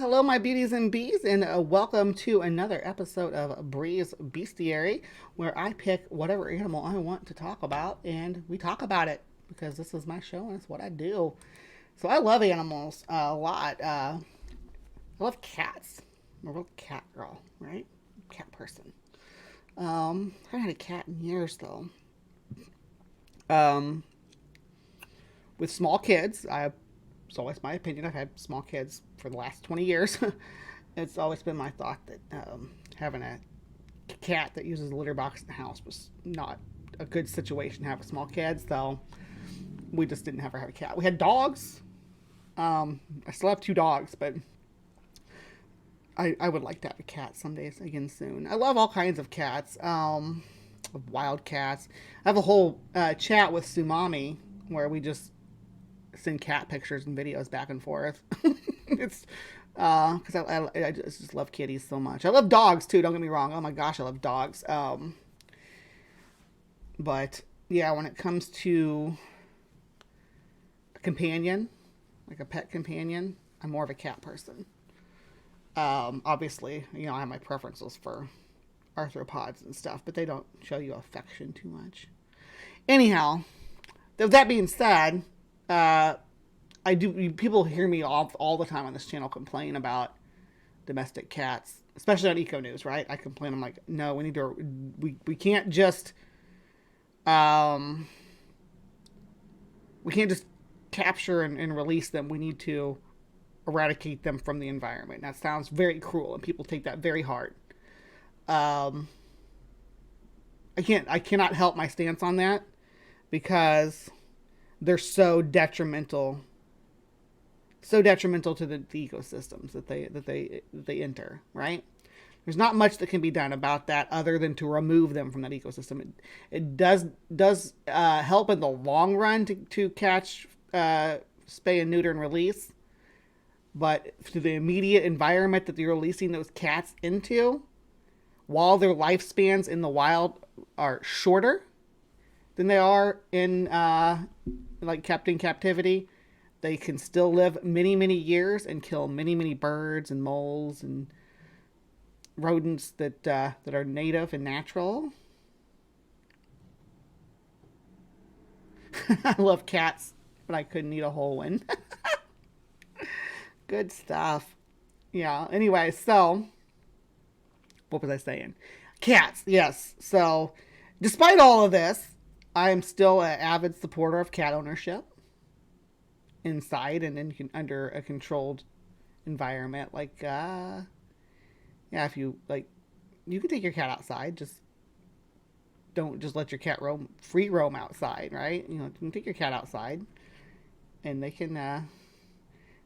Hello, my beauties and bees, and welcome to another episode of Bree's Bestiary, where I pick whatever animal I want to talk about, and we talk about it because this is my show and it's what I do. So I love animals a lot. I love cats. I'm a real cat girl, right? Cat person. I haven't had a cat in years though. Um, with small kids, it's always my opinion. I've had small kids for the last 20 years. It's always been my thought that having a cat that uses a litter box in the house was not a good situation to have with small kids. So we just didn't ever have a cat. We had dogs. I still have two dogs, but I would like to have a cat someday again soon. I love all kinds of cats. Wild cats. I have a whole chat with Sumami where we just send cat pictures and videos back and forth. It's because I just love kitties so much. I love dogs too. Don't get me wrong. Oh my gosh, I love dogs. But yeah, when it comes to a companion, like a pet companion, I'm more of a cat person. Obviously, I have my preferences for arthropods and stuff, but they don't show you affection too much. Anyhow, with that being said, I do. People hear me all the time on this channel complain about domestic cats, especially on EcoNews. Right? I complain. I'm like, no, we need to. We can't just. We can't just capture and release them. We need to eradicate them from the environment. That sounds very cruel, and people take that very hard. I cannot help my stance on that because they're so detrimental to the ecosystems that they enter, right? There's not much that can be done about that other than to remove them from that ecosystem. It does help in the long run to catch spay and neuter and release, but to the immediate environment that you're releasing those cats into, while their lifespans in the wild are shorter than they are in like kept in captivity, they can still live many years and kill many birds and moles and rodents that are native and natural. I love cats, but I couldn't eat a whole one. Good stuff. Yeah. Anyway, so what was I saying? Cats. Yes. So, despite all of this, I am still an avid supporter of cat ownership inside and under a controlled environment. Like, yeah, if you like, you can take your cat outside. Just don't just let your cat free roam outside, right? You can take your cat outside, and they can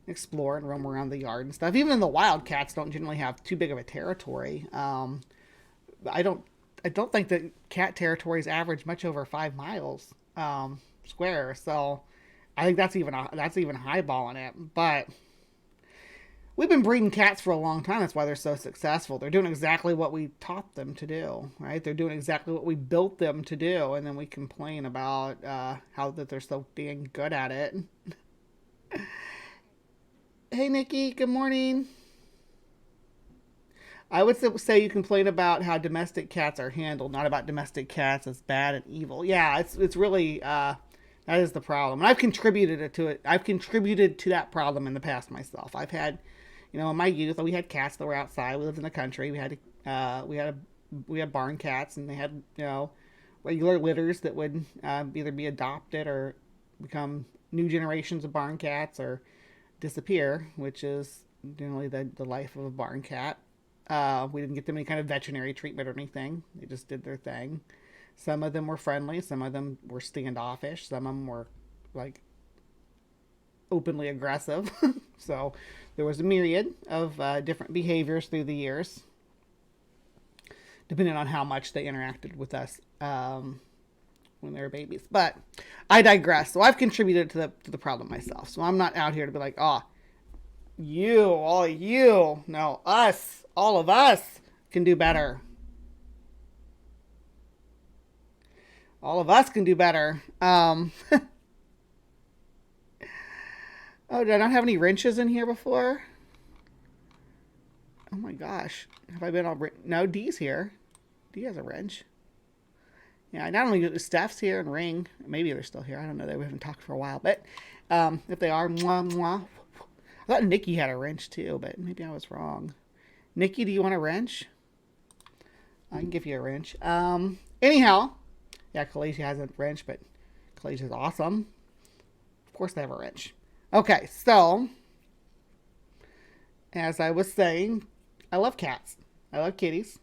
explore and roam around the yard and stuff. Even the wild cats don't generally have too big of a territory. I don't think that cat territories average much over 5 miles square. So I think that's even highballing it. But we've been breeding cats for a long time. That's why they're so successful. They're doing exactly what we taught them to do, right? They're doing exactly what we built them to do, and then we complain about how that they're so dang good at it. Hey, Nikki. Good morning. I would say you complain about how domestic cats are handled, not about domestic cats as bad and evil. Yeah, it's really that is the problem, and I've contributed to it. I've contributed to that problem in the past myself. I've had, in my youth, we had cats that were outside. We lived in the country. We had barn cats, and they had regular litters that would either be adopted or become new generations of barn cats or disappear, which is generally the life of a barn cat. We didn't get them any kind of veterinary treatment or anything. They just did their thing. Some of them were friendly. Some of them were standoffish. Some of them were like openly aggressive. So there was a myriad of different behaviors through the years, depending on how much they interacted with us when they were babies. But I digress. So I've contributed to the problem myself. So I'm not out here to be like, oh, all you. No, us. All of us can do better. All of us can do better. Oh, did I not have any wrenches in here before? my gosh. Have I been all... No, Dee's here. Dee has a wrench. Yeah, not only Steph's here and Ring. Maybe they're still here. I don't know. We haven't talked for a while. But if they are, mwah, mwah. I thought Nikki had a wrench too, but maybe I was wrong. Nikki, do you want a wrench? I can give you a wrench. Anyhow, yeah, Kalasia has a wrench, but Kalasia's awesome. Of course they have a wrench. Okay, so as I was saying, I love cats. I love kitties.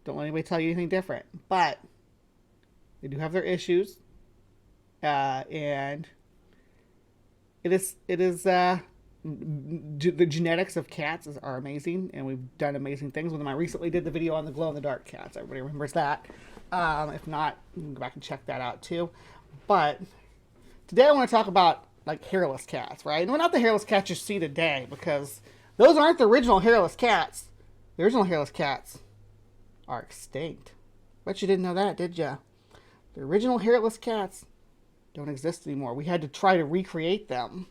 Don't let anybody tell you anything different. But they do have their issues. And it is the genetics of cats are amazing, and we've done amazing things with them. I recently did the video on the glow-in-the-dark cats. Everybody remembers that. If not, you can go back and check that out too. But today I want to talk about like hairless cats, right? And not the hairless cats you see today, because those aren't the original hairless cats. The original hairless cats are extinct. Bet you didn't know that, did ya? The original hairless cats don't exist anymore. We had to try to recreate them.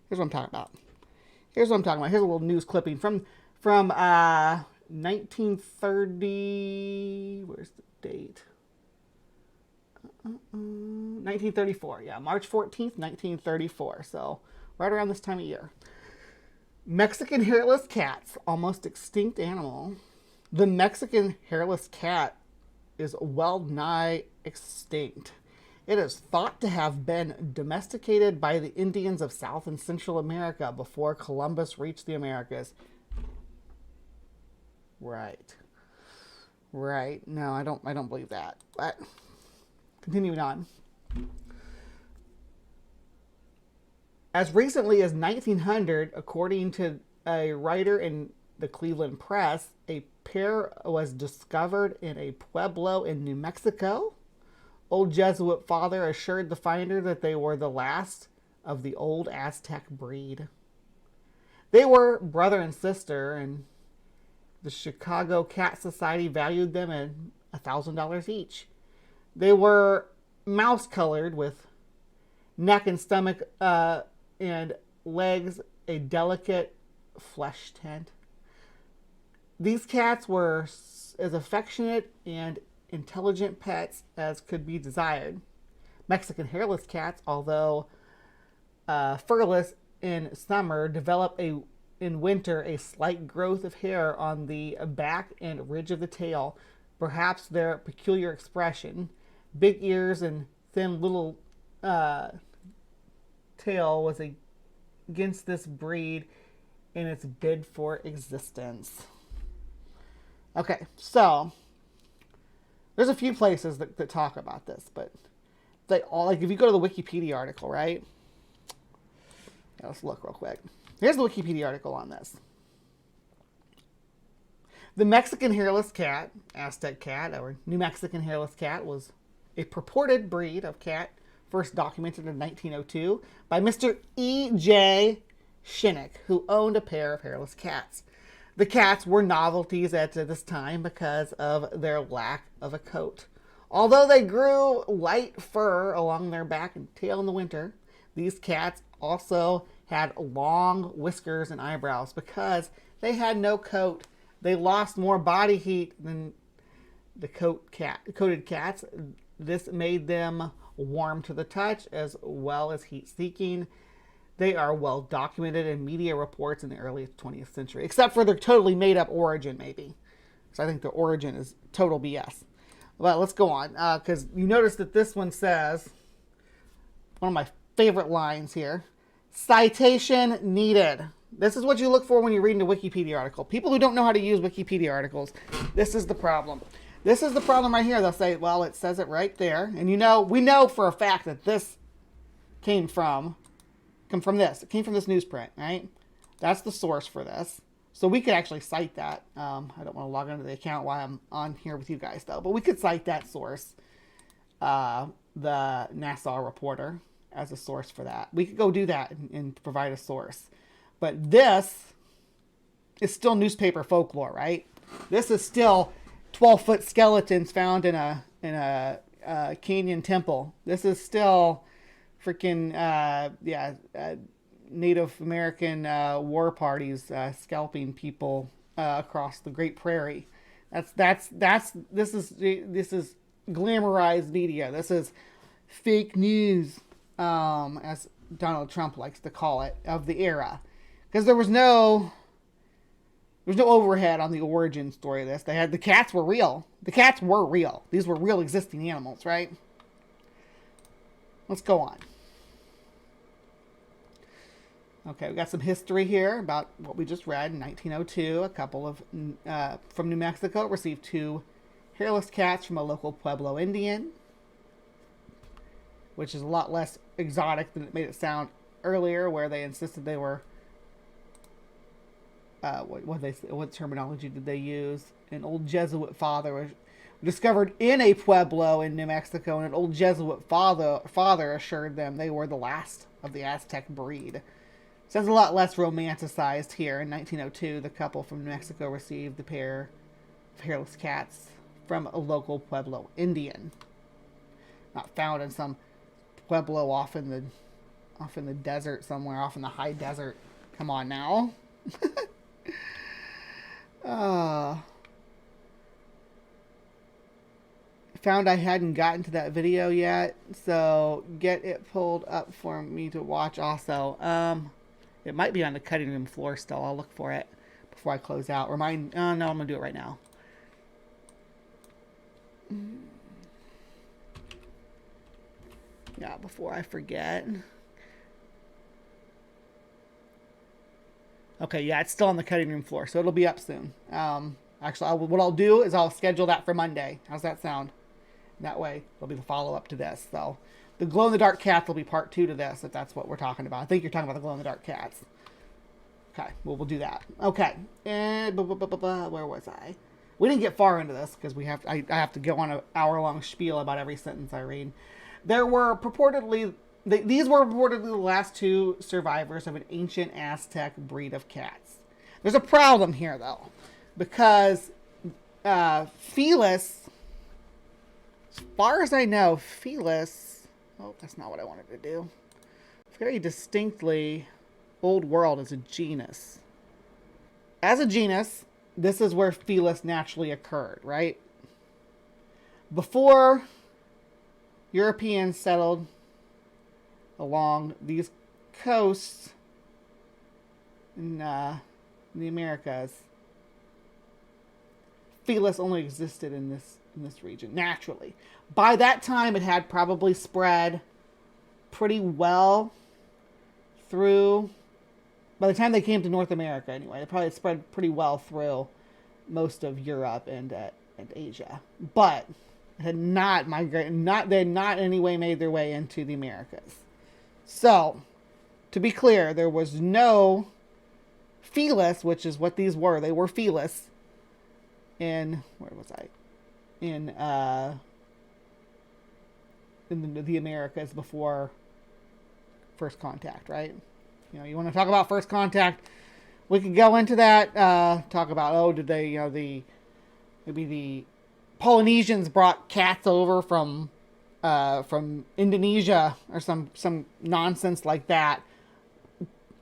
Here's what I'm talking about. Here's a little news clipping from 1930. Where's the date? 1934. Yeah, March 14th, 1934. So right around this time of year. Mexican hairless cats, almost extinct animal. The Mexican hairless cat is well nigh extinct. It is thought to have been domesticated by the Indians of South and Central America before Columbus reached the Americas. Right. No, I don't believe that. But continuing on. As recently as 1900, according to a writer in the Cleveland Press, a pair was discovered in a pueblo in New Mexico. Old Jesuit father assured the finder that they were the last of the old Aztec breed. They were brother and sister, and the Chicago Cat Society valued them at $1,000 each. They were mouse-colored with neck and stomach and legs a delicate flesh tint. These cats were as affectionate and intelligent pets as could be desired. Mexican hairless cats, although furless in summer, develop in winter a slight growth of hair on the back and ridge of the tail, perhaps their peculiar expression. Big ears and thin little tail was against this breed in its bid for existence. Okay, so there's a few places that talk about this, but they all, like, if you go to the Wikipedia article, right? Yeah, let's look real quick. Here's the Wikipedia article on this. The Mexican hairless cat, Aztec cat, or New Mexican hairless cat, was a purported breed of cat first documented in 1902 by Mr. E.J. Shinnick, who owned a pair of hairless cats. The cats were novelties at this time because of their lack of a coat. Although they grew light fur along their back and tail in the winter, these cats also had long whiskers and eyebrows because they had no coat. They lost more body heat than the coated cats. This made them warm to the touch as well as heat-seeking. They are well documented in media reports in the early 20th century, except for their totally made-up origin, maybe. So I think the origin is total BS. But let's go on, because you notice that this one says, one of my favorite lines here, citation needed. This is what you look for when you're reading a Wikipedia article. People who don't know how to use Wikipedia articles, this is the problem. This is the problem right here. They'll say, well, it says it right there. And we know for a fact that this came from this. It came from this newsprint, right? That's the source for this. So we could actually cite that. I don't want to log into the account while I'm on here with you guys, though. But we could cite that source, the Nassau Reporter, as a source for that. We could go do that and provide a source. But this is still newspaper folklore, right? This is still 12-foot skeletons found in a canyon temple. This is still freaking Native American war parties scalping people across the Great Prairie. This is glamorized media. This is fake news, as Donald Trump likes to call it, of the era, because there's no overhead on the origin story of this. They had the cats were real. The cats were real. These were real existing animals, right? Let's go on. Okay, we got some history here about what we just read. In 1902, a couple of from New Mexico received 2 hairless cats from a local Pueblo Indian, which is a lot less exotic than it made it sound earlier, where they insisted they were. What terminology did they use? An old Jesuit father was discovered in a Pueblo in New Mexico, and an old Jesuit father assured them they were the last of the Aztec breed. Sounds a lot less romanticized here. In 1902, the couple from New Mexico received a pair of hairless cats from a local Pueblo Indian. Not found in some Pueblo off in the desert somewhere, off in the high desert. Come on now. Found I hadn't gotten to that video yet, so get it pulled up for me to watch also. It might be on the cutting room floor still. I'll look for it before I close out. No, I'm going to do it right now. Yeah, before I forget. Okay, yeah, it's still on the cutting room floor, so it'll be up soon. Actually, what I'll do is I'll schedule that for Monday. How's that sound? That way, it'll be the follow-up to this. So, the glow-in-the-dark cats will be part 2 to this, if that's what we're talking about. I think you're talking about the glow-in-the-dark cats. Okay, well, we'll do that. Okay, and where was I? We didn't get far into this, because I have to go on an hour-long spiel about every sentence I read. There were purportedly... These were reportedly the last 2 survivors of an ancient Aztec breed of cats. There's a problem here, though, because Felis, as far as I know, Felis... Oh, that's not what I wanted to do. Very distinctly, Old World is a genus. As a genus, this is where Felis naturally occurred, right? Before Europeans settled along these coasts in the Americas, Felis only existed in this region naturally. By that time, it had probably spread pretty well through. By the time they came to North America, anyway, it probably spread pretty well through most of Europe and Asia, but it had not migrated. They had not in any way made their way into the Americas. So, to be clear, there was no Felis, which is what these were. They were Felis in, where was I? In the Americas before first contact, right? You know, you want to talk about first contact, we could go into that, talk about, did they, maybe the Polynesians brought cats over from Indonesia or some nonsense like that.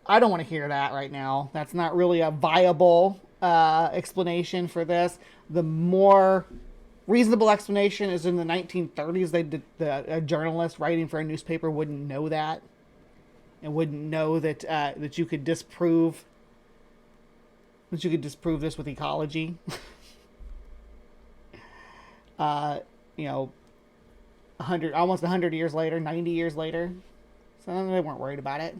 I don't want to hear that right now. That's not really a viable explanation for this. The more reasonable explanation is in the 1930s. A journalist writing for a newspaper wouldn't know that, and wouldn't know that that you could disprove this with ecology. Almost 100 years later, 90 years later. So they weren't worried about it.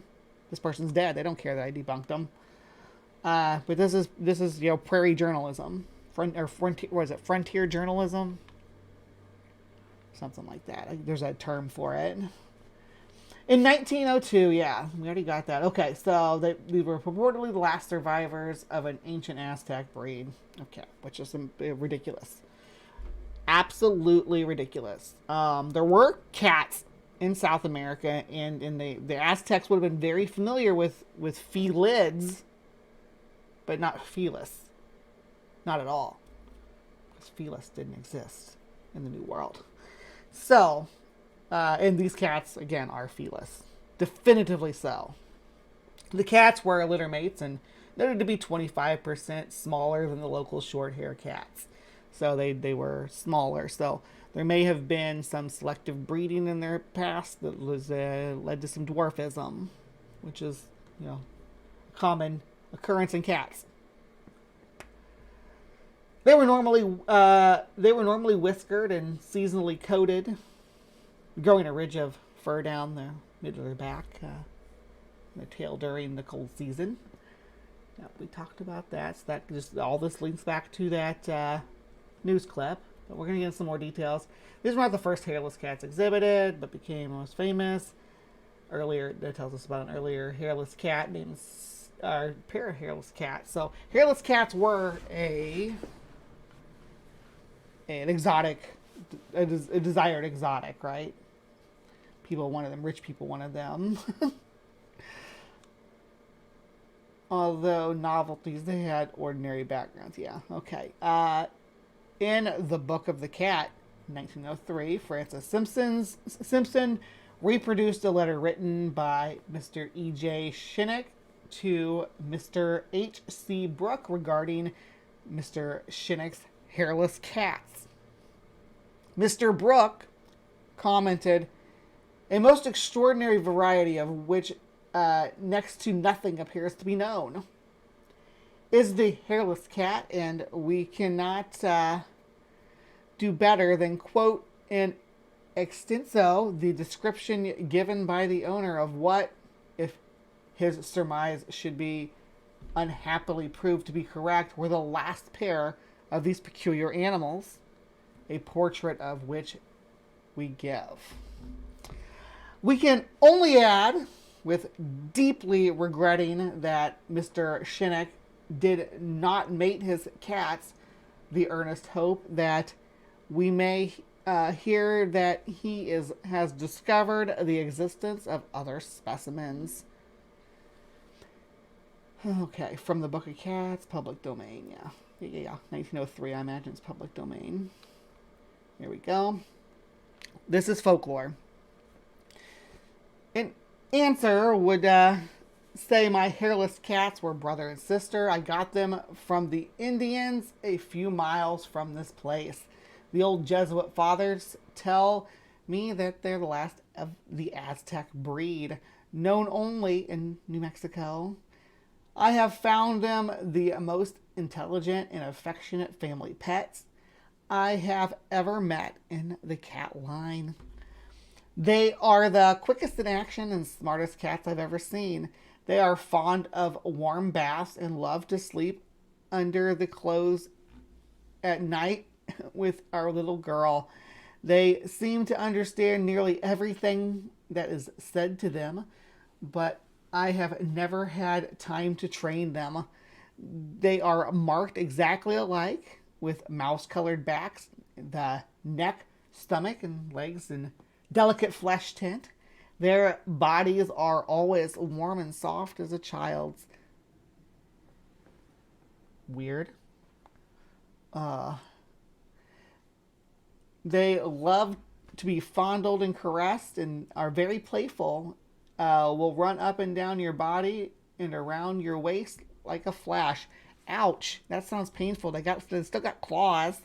This person's dead. They don't care that I debunked them. But this is prairie journalism. Frontier journalism? Something like that. There's a term for it. In 1902, yeah, we already got that. Okay, so they were purportedly the last survivors of an ancient Aztec breed. Okay, which is ridiculous. Absolutely ridiculous. There were cats in South America, and the Aztecs would have been very familiar with felids, but not Felis. Not at all. Because Felis didn't exist in the New World. So, and these cats, again, are Felis. Definitively so. The cats were littermates and noted to be 25% smaller than the local short hair cats. So they were smaller. So there may have been some selective breeding in their past that was led to some dwarfism, which is, a common occurrence in cats. They were normally whiskered and seasonally coated, growing a ridge of fur down the middle of their back, their tail during the cold season. Yep, we talked about that. So that just all this links back to that news clip. But we're gonna get into some more details. These were not the first hairless cats exhibited, but became most famous. Earlier, that tells us about an earlier hairless cat named pair of hairless cats. So hairless cats were an exotic, a desired exotic, right? People wanted them. Rich people wanted them. Although novelties, they had ordinary backgrounds. Yeah, okay. In The Book of the Cat, 1903, Francis Simpson reproduced a letter written by Mr. E.J. Shinnick to Mr. H.C. Brooke regarding Mr. Shinnick's hairless cats. Mr. Brooke commented, "A most extraordinary variety of which next to nothing appears to be known is the hairless cat, and we cannot do better than quote in extenso the description given by the owner of what, if his surmise should be unhappily proved to be correct, were the last pair of these peculiar animals, a portrait of which we give. We can only add, with deeply regretting that Mr. Shinnick did not mate his cats, the earnest hope that we may hear that he has discovered the existence of other specimens." Okay, from the Book of Cats, public domain, yeah. 1903, I imagine it's public domain. Here we go. This is folklore. An answer would say my hairless cats were brother and sister. I got them from the Indians a few miles from this place. The old Jesuit fathers tell me that they're the last of the Aztec breed, known only in New Mexico. I have found them the most intelligent and affectionate family pets I have ever met in the cat line. They are the quickest in action and smartest cats I've ever seen. They are fond of warm baths and love to sleep under the clothes at night with our little girl. They seem to understand nearly everything that is said to them, but I have never had time to train them. They are marked exactly alike, with mouse-colored backs, the neck, stomach, and legs in delicate flesh tint. Their bodies are always warm and soft as a child's. Weird. They love to be fondled and caressed and are very playful. Will run up and down your body and around your waist like a flash. Ouch, that sounds painful. They still got claws.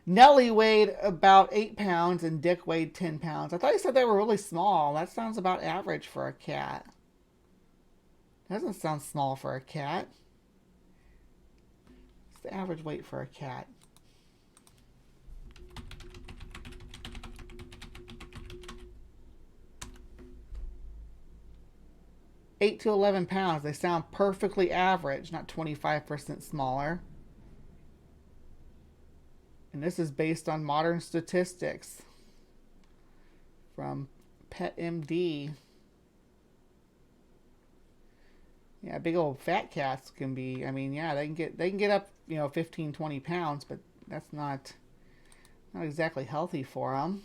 Nellie weighed about 8 pounds and Dick weighed 10 pounds. I thought you said they were really small. That sounds about average for a cat. Doesn't sound small for a cat. What's the average weight for a cat? Eight to 11 pounds. They sound perfectly average, not 25% smaller. And this is based on modern statistics from PetMD. Yeah, big old fat cats can be, I mean, yeah, they can get up, 15, 20 pounds, but that's not exactly healthy for them.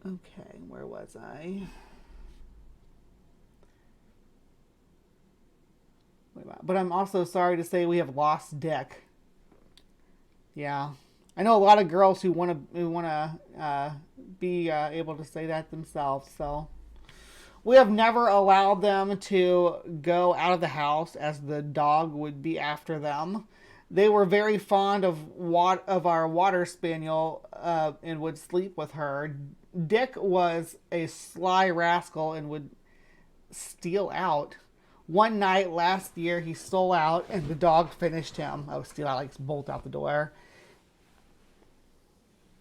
Okay, where was I? But I'm also sorry to say we have lost Dick. Yeah, I know a lot of girls who want to be able to say that themselves. So We have never allowed them to go out of the house as the dog would be after them. They were very fond of our water spaniel and would sleep with her. Dick was a sly rascal and would steal out. One night last year, he stole out and the dog finished him. Oh, steal out, like bolt out the door.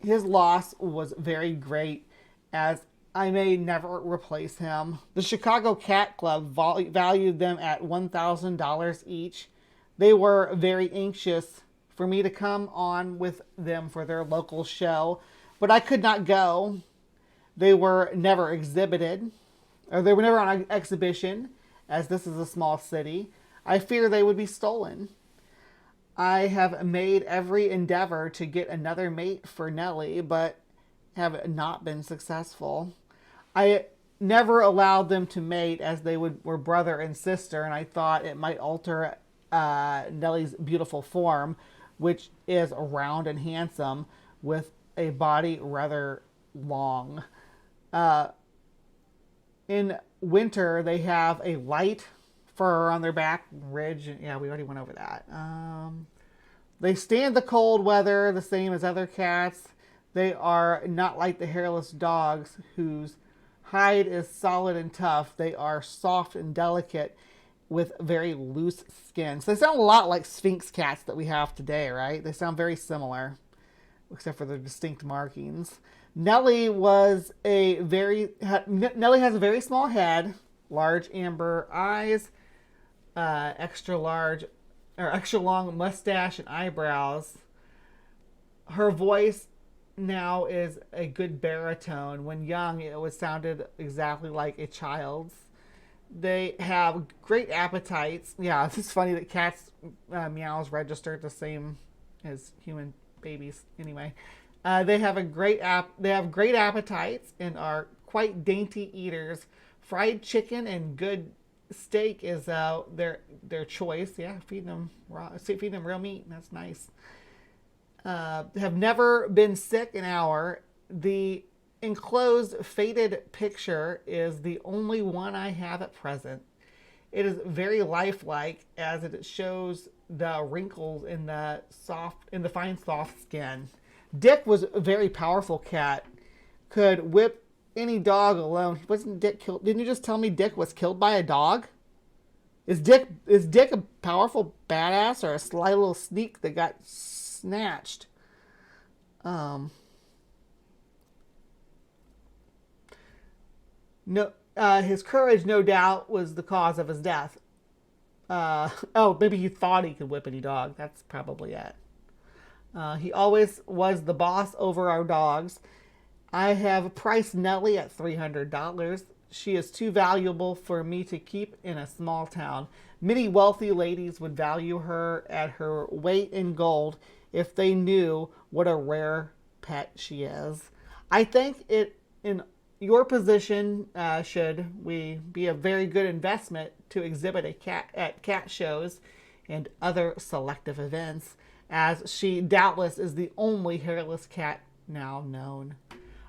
His loss was very great, as I may never replace him. The Chicago Cat Club valued them at $1,000 each. They were very anxious for me to come on with them for their local show, but I could not go. They were never exhibited, or they were never on exhibition, as this is a small city. I fear they would be stolen. I have made every endeavor to get another mate for Nellie, but have not been successful. I never allowed them to mate, as they were brother and sister, and I thought it might alter Nellie's beautiful form, which is round and handsome, with a body rather long. In winter, they have a light fur on their back ridge. Yeah, we already went over that. They stand the cold weather the same as other cats. They are not like the hairless dogs, whose hide is solid and tough. They are soft and delicate with very loose skin. So they sound a lot like Sphinx cats that we have today, right? They sound very similar, except for their distinct markings. Nellie has a very small head, large amber eyes, extra long mustache and eyebrows. Her voice now is a good baritone. When young, it sounded exactly like a child's. They have great appetites. Yeah, it's funny that cats' meows register the same as human babies. Anyway, they have great appetites and are quite dainty eaters. Fried chicken and good steak is their choice. Yeah, feed them real meat. That's nice. Have never been sick an hour. The enclosed faded picture is the only one I have at present. It is very lifelike, as it shows the wrinkles in the fine soft skin. Dick was a very powerful cat. Could whip any dog alone. Wasn't Dick killed? Didn't you just tell me Dick was killed by a dog? Is Dick a powerful badass or a sly little sneak that got snatched? No, his courage, no doubt, was the cause of his death. Maybe he thought he could whip any dog. That's probably it. He always was the boss over our dogs. I have priced Nellie at $300. She is too valuable for me to keep in a small town. Many wealthy ladies would value her at her weight in gold if they knew what a rare pet she is. I think it in your position should we be a very good investment to exhibit a cat at cat shows and other selective events, as she doubtless is the only hairless cat now known.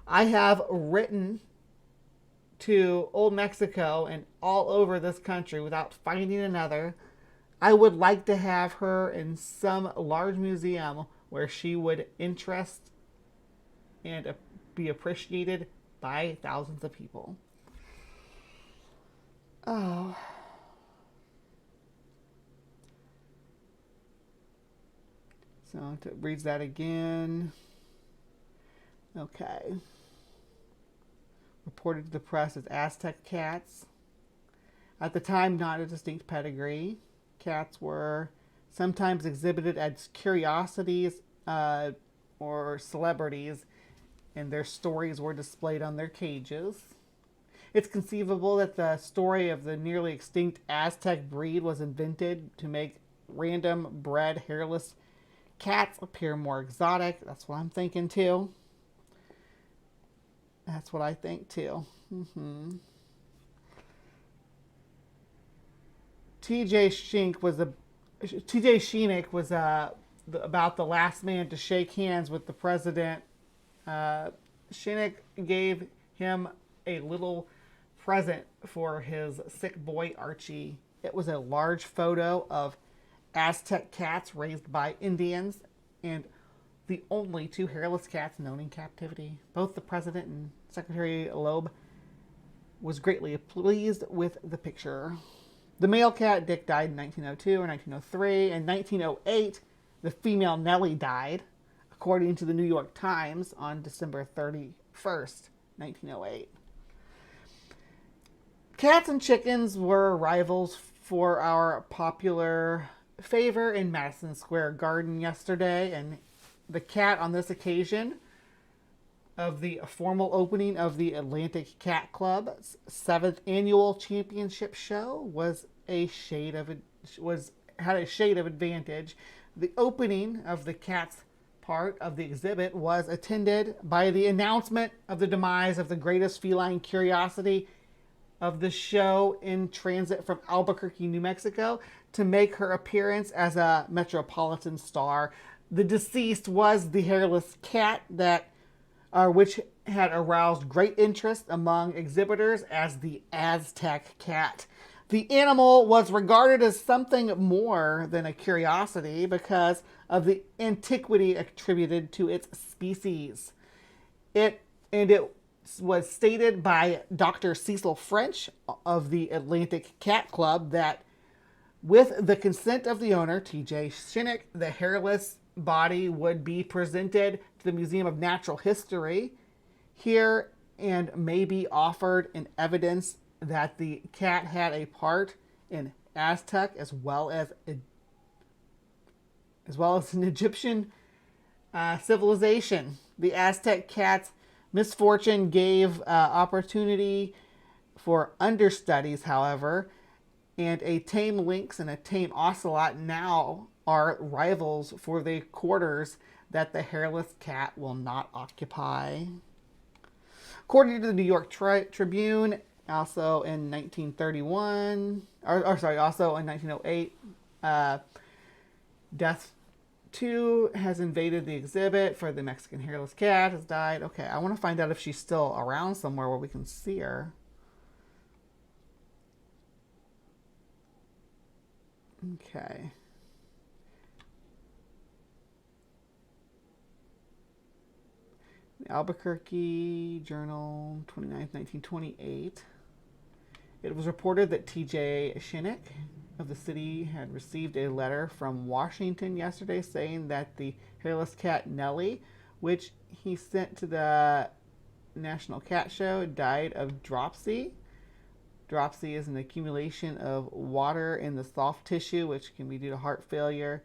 I have written to Old Mexico and all over this country without finding another. I would like to have her in some large museum where she would interest and be appreciated by thousands of people. Oh. So to read that again. Okay. Reported to the press as Aztec cats. At the time, not a distinct pedigree. Cats were sometimes exhibited as curiosities or celebrities, and their stories were displayed on their cages. It's conceivable that the story of the nearly extinct Aztec breed was invented to make random bred hairless cats appear more exotic. That's what I'm thinking too. That's what I think too. T.J. Sheenek was about the last man to shake hands with the president. Sheenek gave him a little present for his sick boy Archie. It was a large photo of Aztec cats raised by Indians and the only two hairless cats known in captivity. Both the president and Secretary Loeb was greatly pleased with the picture. The male cat, Dick, died in 1902 or 1903. In 1908, the female Nellie died, according to the New York Times, on December 31st, 1908. Cats and chickens were rivals for our popular favor in Madison Square Garden yesterday, and the cat on this occasion of the formal opening of the Atlantic Cat Club's 7th annual championship show had a shade of advantage. The opening of the cat's part of the exhibit was attended by the announcement of the demise of the greatest feline curiosity of the show in transit from Albuquerque, New Mexico, to make her appearance as a metropolitan star. The deceased was the hairless cat which had aroused great interest among exhibitors as the Aztec cat. The animal was regarded as something more than a curiosity because of the antiquity attributed to its species. It was stated by Dr. Cecil French of the Atlantic Cat Club that with the consent of the owner, T.J. Shinnick, the hairless body would be presented to the Museum of Natural History here and may be offered in evidence that the cat had a part in Aztec as well as an Egyptian civilization. The Aztec cat's misfortune gave opportunity for understudies, however, and a tame lynx and a tame ocelot now are rivals for the quarters that the hairless cat will not occupy. According to the New York Tribune, also in 1908, Death 2 has invaded the exhibit for the Mexican hairless cat, has died. Okay, I want to find out if she's still around somewhere where we can see her. Okay. The Albuquerque Journal, 29th, 1928. It was reported that T.J. Shinnick of the city had received a letter from Washington yesterday saying that the hairless cat Nellie, which he sent to the National Cat Show, died of dropsy. Dropsy is an accumulation of water in the soft tissue, which can be due to heart failure,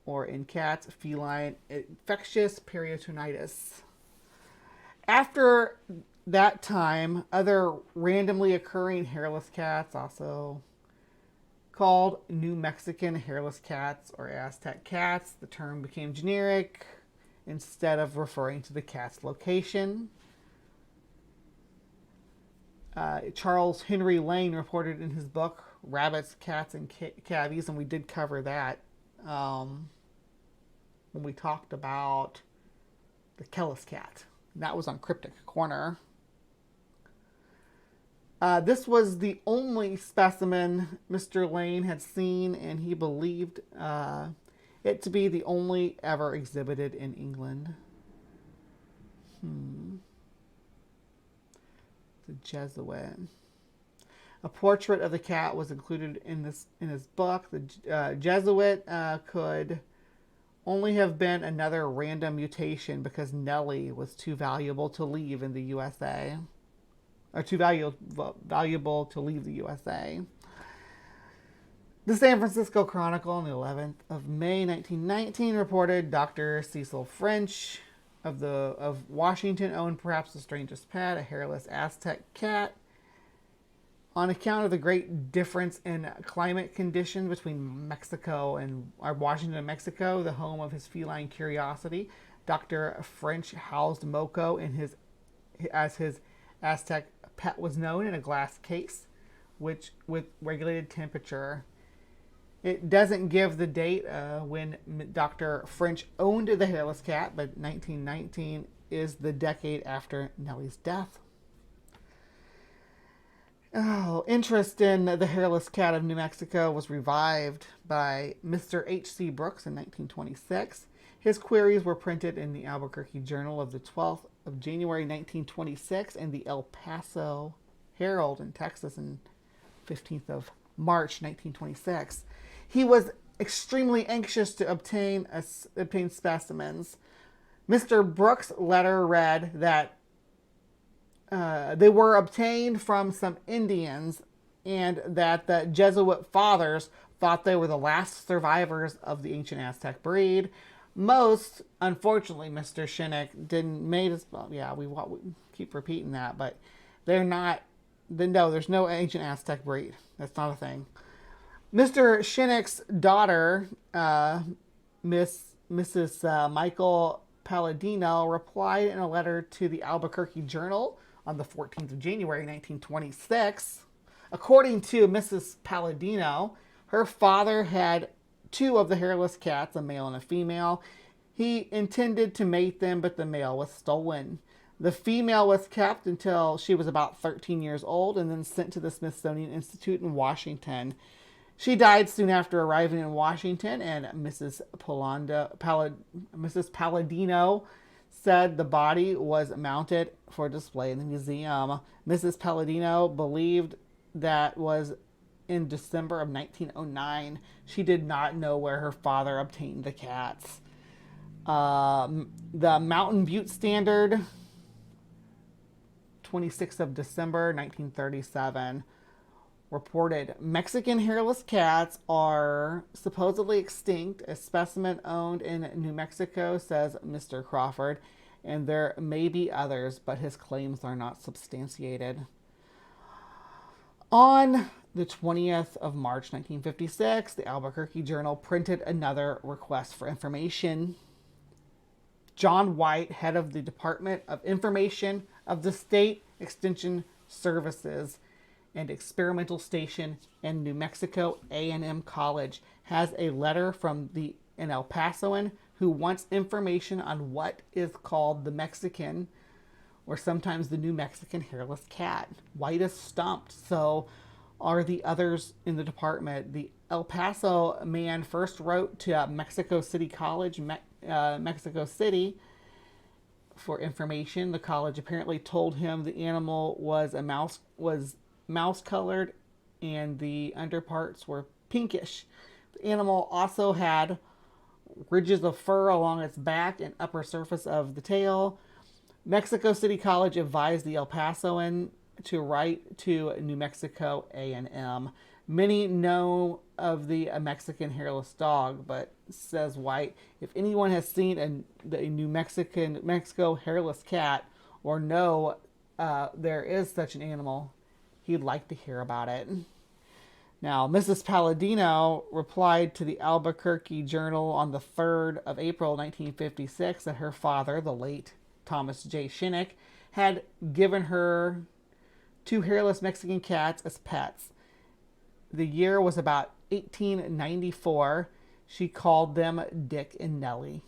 or in cats, feline infectious peritonitis. After that time, other randomly occurring hairless cats, also called New Mexican hairless cats or Aztec cats, the term became generic instead of referring to the cat's location. Charles Henry Lane reported in his book Rabbits, Cats, and Cavies, and we did cover that when we talked about the Kellis cat. That was on CrypticCorner. This was the only specimen Mr. Lane had seen, and he believed it to be the only ever exhibited in England. The Jesuit. A portrait of the cat was included in his book. The Jesuit could only have been another random mutation because Nellie was too valuable to leave in the USA. Or too valuable to leave the USA. The San Francisco Chronicle on the 11th of May 1919 reported Dr. Cecil French of Washington owned perhaps the strangest pet, a hairless Aztec cat. On account of the great difference in climate conditions between Mexico and Washington and Mexico, the home of his feline curiosity, Dr. French housed Moco as his Aztec pet was known in a glass case, which with regulated temperature. It doesn't give the date when Dr. French owned the hairless cat, but 1919 is the decade after Nellie's death. Oh, interest in the hairless cat of New Mexico was revived by Mr. H.C. Brooks in 1926. His queries were printed in the Albuquerque Journal of the 12th of January 1926 and the El Paso Herald in Texas in 15th of March 1926. He was extremely anxious to obtain specimens. Mr. Brooks' letter read that they were obtained from some Indians and that the Jesuit fathers thought they were the last survivors of the ancient Aztec breed. Most, unfortunately, Mr. Shinnick didn't made us. Well, yeah, we keep repeating that, but they're not. No, there's no ancient Aztec breed. That's not a thing. Mr. Shinnick's daughter, Mrs. Michael Palladino, replied in a letter to the Albuquerque Journal on the 14th of January 1926. According to Mrs. Palladino, her father had two of the hairless cats, a male and a female. He intended to mate them, but the male was stolen. The female was kept until she was about 13 years old and then sent to the Smithsonian Institute in Washington. She died soon after arriving in Washington, and Mrs. Palladino said the body was mounted for display in the museum. Mrs. Palladino believed that was in December of 1909. She did not know where her father obtained the cats. The Mountain Butte Standard, 26th of December 1937, reported Mexican hairless cats are supposedly extinct. A specimen owned in New Mexico, says Mr. Crawford, and there may be others, but his claims are not substantiated. On the 20th of March 1956, the Albuquerque Journal printed another request for information. John White, head of the Department of Information of the State Extension Services and Experimental Station in New Mexico A&M College, has a letter from an El Pasoan who wants information on what is called the Mexican, or sometimes the New Mexican hairless cat. White is stumped. So are the others in the department. The El Paso man first wrote to Mexico City College, Mexico City, for information. The college apparently told him the animal was mouse colored and the underparts were pinkish. The animal also had ridges of fur along its back and upper surface of the tail. Mexico City College advised the El Pasoan to write to New Mexico A&M. Many know of the Mexican hairless dog, but, says White, if anyone has seen a New Mexico hairless cat or know there is such an animal, he'd like to hear about it. Now, Mrs. Palladino replied to the Albuquerque Journal on the 3rd of April 1956 that her father, the late Thomas J. Shinnick, had given her two hairless Mexican cats as pets. The year was about 1894. She called them Dick and Nellie.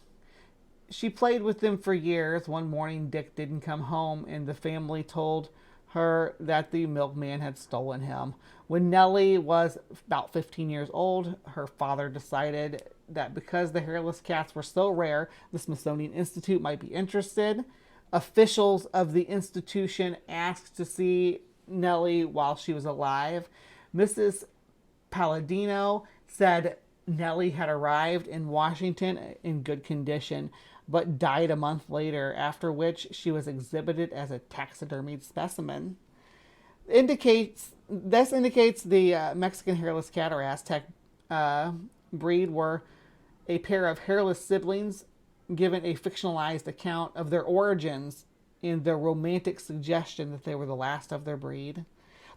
She played with them for years. One morning, Dick didn't come home, and the family told her that the milkman had stolen him. When Nellie was about 15 years old, her father decided that because the hairless cats were so rare, the Smithsonian Institute might be interested. Officials of the institution asked to see Nellie while she was alive. Mrs. Palladino said Nellie had arrived in Washington in good condition, but died a month later, after which she was exhibited as a taxidermied specimen. This indicates the Mexican hairless cat or Aztec breed were a pair of hairless siblings given a fictionalized account of their origins in the romantic suggestion that they were the last of their breed.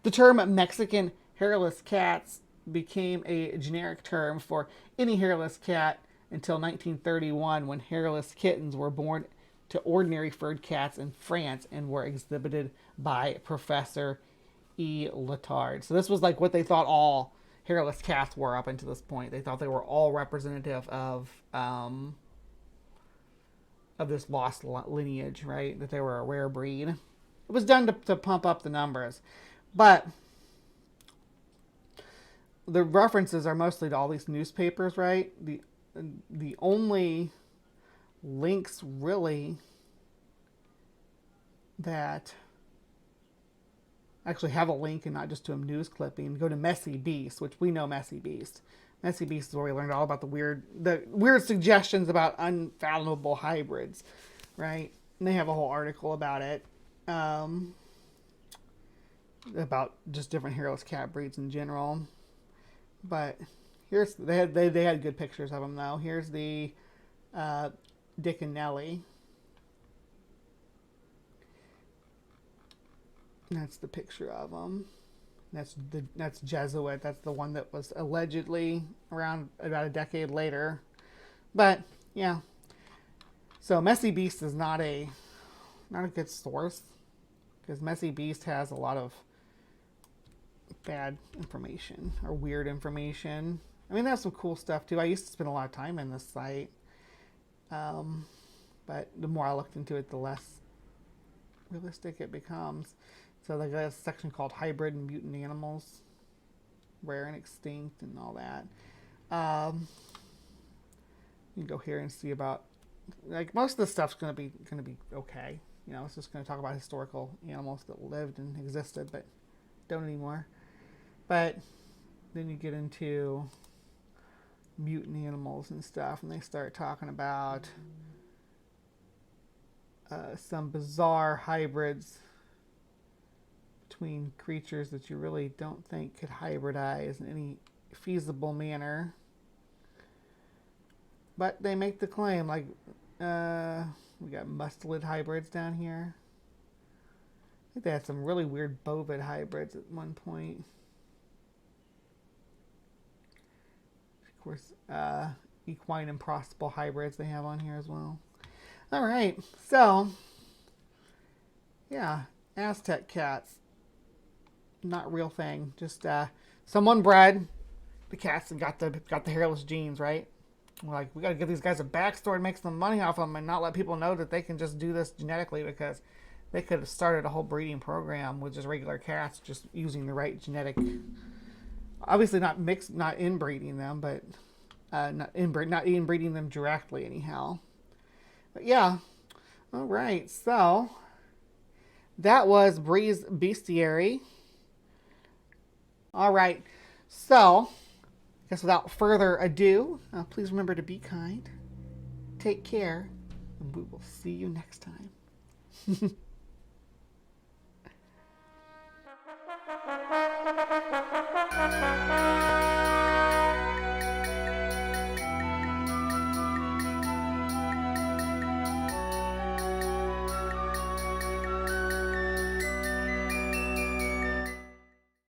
The term Mexican hairless cats became a generic term for any hairless cat until 1931, when hairless kittens were born to ordinary furred cats in France and were exhibited by Professor E. Letard. So this was like what they thought all hairless cats were up until this point. They thought they were all representative of this lost lineage, right? That they were a rare breed. It was done to pump up the numbers. But the references are mostly to all these newspapers, right? The only links really that actually have a link and not just to a news clipping, go to Messy Beast, which we know Messy Beast. Messy Beast is where we learned all about the weird suggestions about unfathomable hybrids, right? And they have a whole article about it, about just different hairless cat breeds in general. But here's they had good pictures of them though. Here's the Dick and Nellie. That's the picture of them. That's Jesuit. That's the one that was allegedly around about a decade later. But yeah, so Messy Beast is not a good source because Messy Beast has a lot of bad information or weird information. I mean, they have some cool stuff too. I used to spend a lot of time in this site, but the more I looked into it, the less realistic it becomes. So they got a section called Hybrid and Mutant Animals, Rare and Extinct, and all that. You can go here and see about, like, most of the stuff's gonna be okay. You know, it's just gonna talk about historical animals that lived and existed, but don't anymore. But then you get into mutant animals and stuff, and they start talking about some bizarre hybrids between creatures that you really don't think could hybridize in any feasible manner. But they make the claim, like, we got mustelid hybrids down here. I think they had some really weird bovid hybrids at one point. Of course, equine and impossible hybrids they have on here as well. All right, so yeah, Aztec cats. Not real thing. Just someone bred the cats and got the hairless genes, right? We're like, we got to give these guys a backstory and make some money off them, and not let people know that they can just do this genetically, because they could have started a whole breeding program with just regular cats, just using the right genetic. Obviously, not inbreeding them, but not inbreeding them directly, anyhow. But yeah, all right. So that was Bree's Bestiary. All right, so I guess without further ado, please remember to be kind, take care, and we will see you next time.